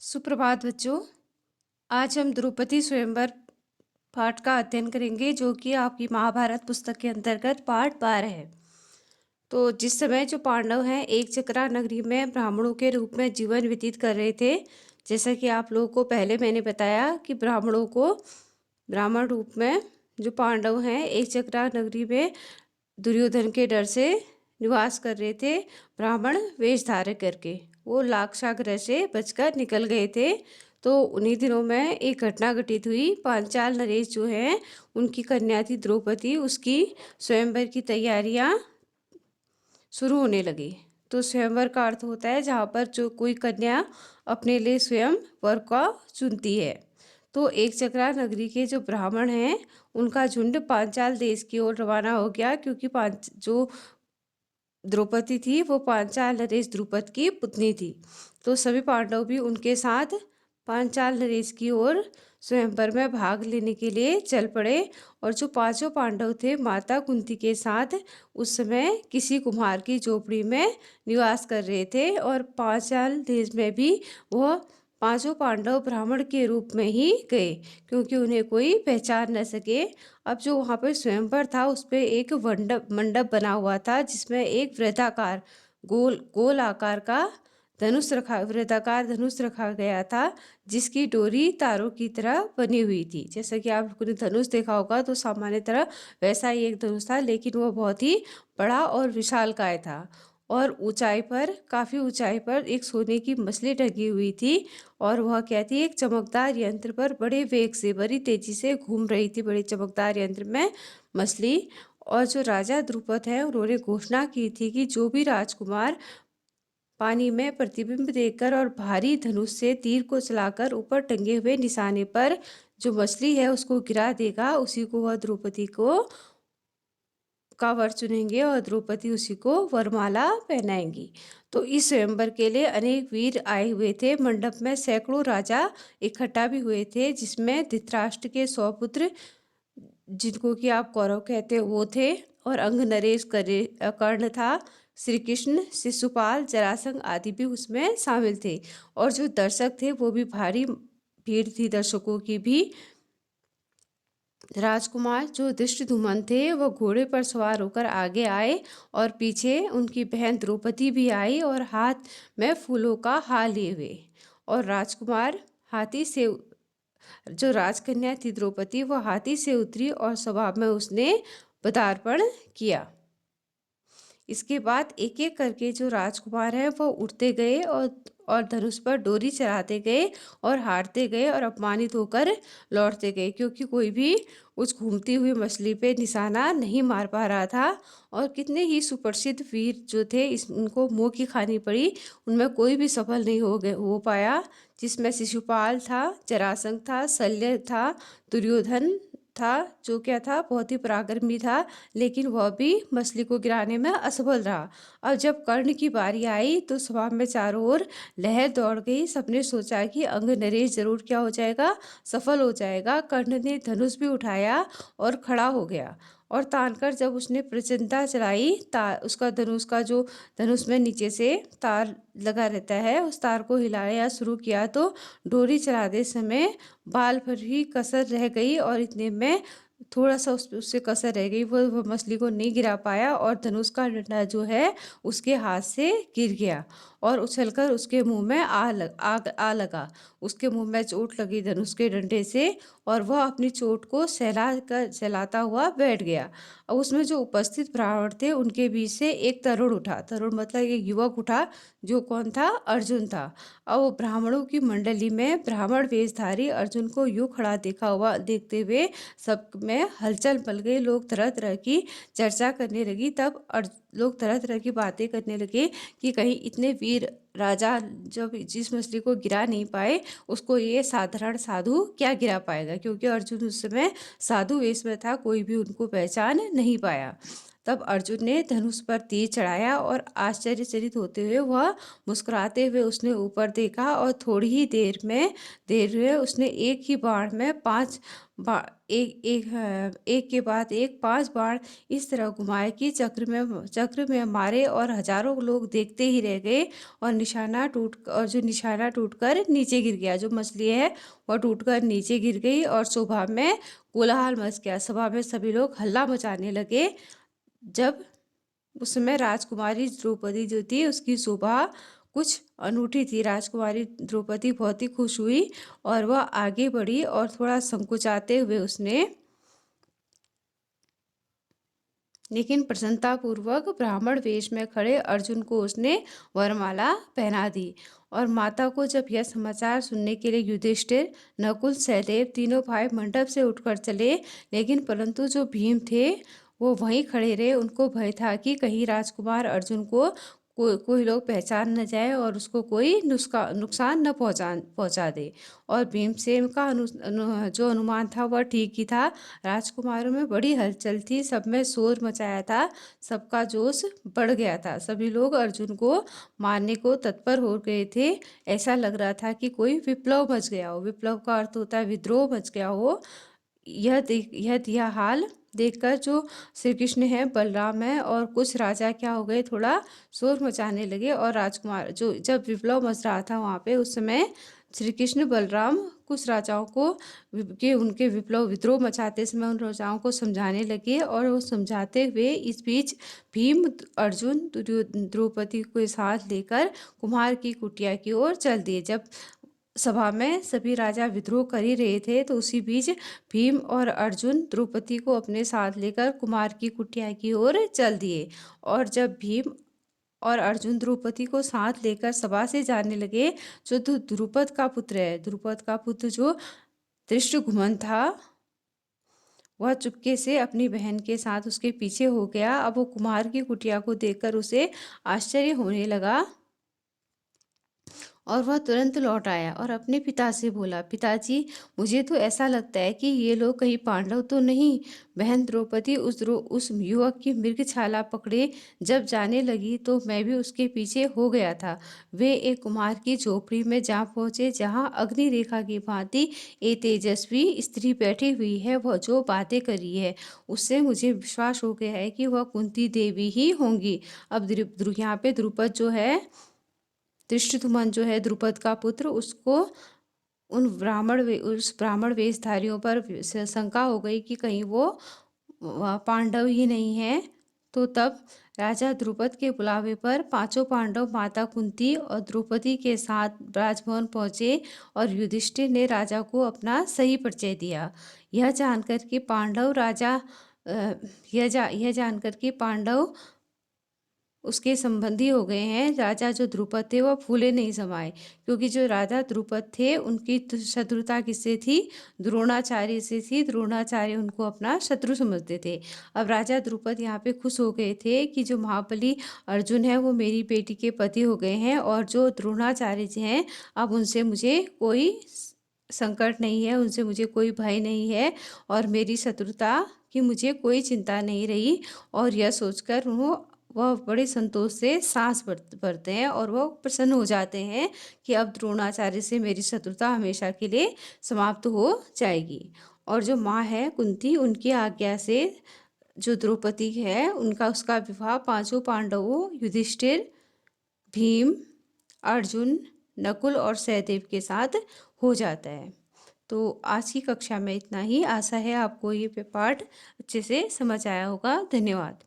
सुप्रभात बच्चों। आज हम द्रौपदी स्वयंवर पाठ का अध्ययन करेंगे, जो कि आपकी महाभारत पुस्तक के अंतर्गत पाठ 12 है। तो जिस समय जो पांडव हैं एक चक्रा नगरी में ब्राह्मणों के रूप में जीवन व्यतीत कर रहे थे। जैसा कि आप लोगों को पहले मैंने बताया कि ब्राह्मणों को ब्राह्मण रूप में जो पांडव हैं एक चक्रा नगरी में दुर्योधन के डर से निवास कर रहे थे, ब्राह्मण वेश धारण करके वो लाक्षागृह से बचकर निकल गए थे। तो उन्हीं दिनों में एक घटना घटित हुई। पांचाल नरेश जो है उनकी कन्या थी द्रौपदी, उसकी स्वयंवर की तैयारियां शुरू होने लगी। तो स्वयंवर का अर्थ होता है जहाँ पर जो कोई कन्या अपने लिए स्वयं वर का चुनती है। तो एक चक्रा नगरी के जो ब्राह्मण हैं उनका झुंड पांचाल देश की ओर रवाना हो गया, क्योंकि जो द्रौपदी थी वो पांचाल नरेश द्रुपद की पुतनी थी। तो सभी पांडव भी उनके साथ पांचाल नरेश की ओर स्वयंवर में भाग लेने के लिए चल पड़े। और जो पांचों पांडव थे माता कुंती के साथ उस समय किसी कुम्हार की झोपड़ी में निवास कर रहे थे, और पांचाल देश में भी वह पांचों पांडव ब्राह्मण के रूप में ही गए, क्योंकि उन्हें कोई पहचान न सके। अब जो वहाँ पर स्वयंवर था उस पर एक मंडप बना हुआ था, जिसमें एक वृत्ताकार गोल गोल आकार का वृत्ताकार धनुष रखा गया था, जिसकी डोरी तारों की तरह बनी हुई थी। जैसा कि आप लोगों ने धनुष देखा होगा तो सामान्य तरह वैसा ही एक धनुष था, लेकिन वह बहुत ही बड़ा और विशालकाय था। और ऊंचाई पर, काफ़ी ऊंचाई पर एक सोने की मछली ढकी हुई थी, और वह क्या थी, एक चमकदार यंत्र पर बड़े वेग से, बड़ी तेजी से घूम रही थी, बड़े चमकदार यंत्र में मछली। और जो राजा द्रुपद है उन्होंने घोषणा की थी कि जो भी राजकुमार पानी में प्रतिबिंब देखकर और भारी धनुष से तीर को चलाकर ऊपर टंगे हुए निशाने पर जो मछली है उसको गिरा देगा, उसी को वह द्रौपदी को का वर चुनेंगे और द्रौपदी उसी को वरमाला पहनाएंगी। तो इस स्वयंवर के लिए अनेक वीर आए हुए थे। मंडप में सैकड़ों राजा इकट्ठा भी हुए थे, जिसमें धृतराष्ट्र के 100 पुत्र, जिनको कि आप कौरव कहते हैं, वो थे। और अंग नरेश कर्ण था, श्री कृष्ण, शिशुपाल, जरासंध आदि भी उसमें शामिल थे। और जो दर्शक थे वो भी भारी भीड़ थी दर्शकों की भी। राजकुमार जो दृष्टद्युम्न थे वो घोड़े पर सवार होकर आगे आए, और पीछे उनकी बहन द्रौपदी भी आई और हाथ में फूलों का हार लिए हुए। और राजकुमार हाथी से, जो राजकन्या थी द्रौपदी, वो हाथी से उतरी और सभा में उसने पदार्पण किया। इसके बाद एक एक करके जो राजकुमार हैं वो उठते गए और धनुष पर डोरी चढ़ाते गए और हारते गए और अपमानित होकर लौटते गए, क्योंकि कोई भी उस घूमती हुई मछली पे निशाना नहीं मार पा रहा था। और कितने ही सुप्रसिद्ध वीर जो थे इनको मुँह की खानी पड़ी, उनमें कोई भी सफल नहीं हो पाया। जिसमें शिशुपाल था, जरासंध था, शल्य था, दुर्योधन था, जो क्या था, बहुत ही पराक्रमी था, लेकिन वह भी मछली को गिराने में असफल रहा। अब जब कर्ण की बारी आई तो सभा में चारों ओर लहर दौड़ गई। सबने सोचा कि अंग नरेश जरूर क्या हो जाएगा, सफल हो जाएगा। कर्ण ने धनुष भी उठाया और खड़ा हो गया, और तानकर जब उसने प्रचंडता चलाई, उसका धनुष का जो धनुष में नीचे से तार लगा रहता है, उस तार को हिलाया शुरू किया, तो डोरी चलाते समय बाल भर ही कसर रह गई, और इतने में थोड़ा सा उससे कसर रह गई, वो मछली को नहीं गिरा पाया, और धनुष का डंडा जो है उसके हाथ से गिर गया और उछलकर उसके मुंह में आ लगा। उसके मुंह में चोट लगी धनुष के डंडे से, और वह अपनी चोट को सहलाता हुआ बैठ गया। अब उसमें जो उपस्थित ब्राह्मण थे उनके बीच से एक तरुण उठा, तरुण मतलब एक युवक उठा, जो कौन था, अर्जुन था। अब वो ब्राह्मणों की मंडली में ब्राह्मण वेशधारी अर्जुन को यूं खड़ा देखते हुए सब में हलचल मच गई। लोग तरह तरह की चर्चा करने लगी। तब लोग तरह तरह की बातें करने लगे कि कहीं इतने वीर राजा जब जिस मछली को गिरा नहीं पाए, उसको ये साधारण साधु क्या गिरा पाएगा, क्योंकि अर्जुन उस समय साधु वेश में था, कोई भी उनको पहचान नहीं पाया। तब अर्जुन ने धनुष पर तीर चढ़ाया और आश्चर्यचकित होते हुए वह मुस्कुराते हुए उसने ऊपर देखा और थोड़ी ही देर में उसने एक ही बाण में एक के बाद एक 5 बाण इस तरह घुमाए कि चक्र में मारे और हजारों लोग देखते ही रह गए। और जो निशाना टूटकर नीचे गिर गया, जो मछली है वह टूटकर नीचे गिर गई और सभा में कोलाहल मच गया। सभा में सभी लोग हल्ला मचाने लगे। जब उस समय राजकुमारी द्रौपदी जो थी उसकी शोभा कुछ अनूठी थी। राजकुमारी द्रौपदी बहुत ही खुश हुई और वह आगे बढ़ी और थोड़ा संकुचाते हुए उसने लेकिन प्रसन्नतापूर्वक ब्राह्मण वेश में खड़े अर्जुन को उसने वरमाला पहना दी। और माता को जब यह समाचार सुनने के लिए युधिष्ठिर, नकुल, सहदेव तीनों भाई मंडप से उठकर चले, लेकिन परंतु जो भीम थे वो वहीं खड़े रहे। उनको भय था कि कहीं राजकुमार अर्जुन को कोई लोग पहचान न जाए और उसको कोई नुकसान न पहुंचा दे। और भीमसेन का जो अनुमान था वह ठीक ही था। राजकुमारों में बड़ी हलचल थी, सब में शोर मचाया था, सबका जोश बढ़ गया था। सभी लोग अर्जुन को मारने को तत्पर हो गए थे। ऐसा लग रहा था कि कोई विप्लव मच गया हो। विप्लव का अर्थ होता है विद्रोह मच गया हो। यह हाल देखकर जो श्री कृष्ण है, बलराम है और कुछ राजा क्या हो गए, थोड़ा शोर मचाने लगे। और राजकुमार जो जब विप्लव मच रहा था वहाँ पे, उस समय श्री कृष्ण बलराम कुछ राजाओं को उनके विद्रोह मचाते समय उन राजाओं को समझाने लगे। और वो समझाते हुए इस बीच भीम अर्जुन द्रौपदी को साथ लेकर कुम्हार की कुटिया की ओर चल दिए। जब सभा में सभी राजा विद्रोह कर ही रहे थे तो उसी बीच भीम और अर्जुन द्रौपदी को अपने साथ लेकर कुमार की कुटिया की ओर चल दिए। और जब भीम और अर्जुन द्रौपदी को साथ लेकर सभा से जाने लगे, जो द्रुपद का पुत्र है, द्रुपद का पुत्र जो धृष्टद्युम्न था, वह चुपके से अपनी बहन के साथ उसके पीछे हो गया। अब वो कुमार की कुटिया को देखकर उसे आश्चर्य होने लगा और वह तुरंत लौट आया और अपने पिता से बोला, पिताजी, मुझे तो ऐसा लगता है कि ये लोग कहीं पांडव तो नहीं। बहन द्रौपदी उस युवक की मृगछाला पकड़े जब जाने लगी तो मैं भी उसके पीछे हो गया था। वे एक कुमार की झोपड़ी में जा पहुंचे जहां अग्नि रेखा की भांति एक तेजस्वी स्त्री बैठी हुई है। वह जो बातें करी है उससे मुझे विश्वास हो गया है कि वह कुंती देवी ही होंगी। अब यहाँ पे द्रुपद जो है, धृष्टद्युम्न जो है द्रुपद का पुत्र, उसको उस ब्राह्मण वेशधारियों पर शंका हो गई कि कहीं वो पांडव ही नहीं है। तो तब राजा द्रुपद के बुलावे पर पांचों पांडव माता कुंती और द्रौपदी के साथ राजभवन पहुंचे और युधिष्ठिर ने राजा को अपना सही परिचय दिया। यह जानकर कि पांडव उसके संबंधी हो गए हैं, राजा जो द्रुपद थे वह फूले नहीं समाये। क्योंकि जो राजा द्रुपद थे उनकी शत्रुता किससे थी? द्रोणाचार्य से थी। द्रोणाचार्य उनको अपना शत्रु समझते थे। अब राजा द्रुपद यहाँ पे खुश हो गए थे कि जो महाबली अर्जुन है वो मेरी बेटी के पति हो गए हैं और जो द्रोणाचार्य जी हैं अब उनसे मुझे कोई संकट नहीं है, उनसे मुझे कोई भय नहीं है और मेरी शत्रुता की मुझे कोई चिंता नहीं रही। और यह सोचकर वह बड़े संतोष से सांस भरते हैं और वह प्रसन्न हो जाते हैं कि अब द्रोणाचार्य से मेरी शत्रुता हमेशा के लिए समाप्त हो जाएगी। और जो माँ है कुंती, उनकी आज्ञा से जो द्रौपदी है उसका विवाह पांचों पांडवों युधिष्ठिर, भीम, अर्जुन, नकुल और सहदेव के साथ हो जाता है। तो आज की कक्षा में इतना ही। आशा है आपको ये पाठ अच्छे से समझ आया होगा। धन्यवाद।